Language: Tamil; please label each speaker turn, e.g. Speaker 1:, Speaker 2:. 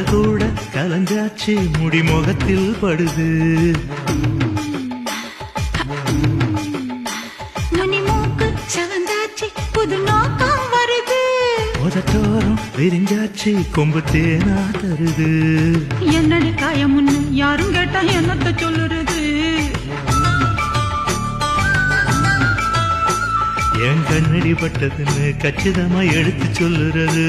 Speaker 1: கலர் கூட கலந்தாச்சு முடி முகத்தில் படுது
Speaker 2: மூக்கு சவந்தாச்சு புது நோக்கம் வருது
Speaker 1: உதட்டோரம் விரிஞ்சாச்சு கொம்பு தேனா தருது
Speaker 2: என்னடி காயமுன்னு யாரும் கேட்டா என்னத்த சொல்லுறது
Speaker 1: என் கண்ணடி பட்டதுன்னு கச்சிதமா எடுத்து சொல்லுறது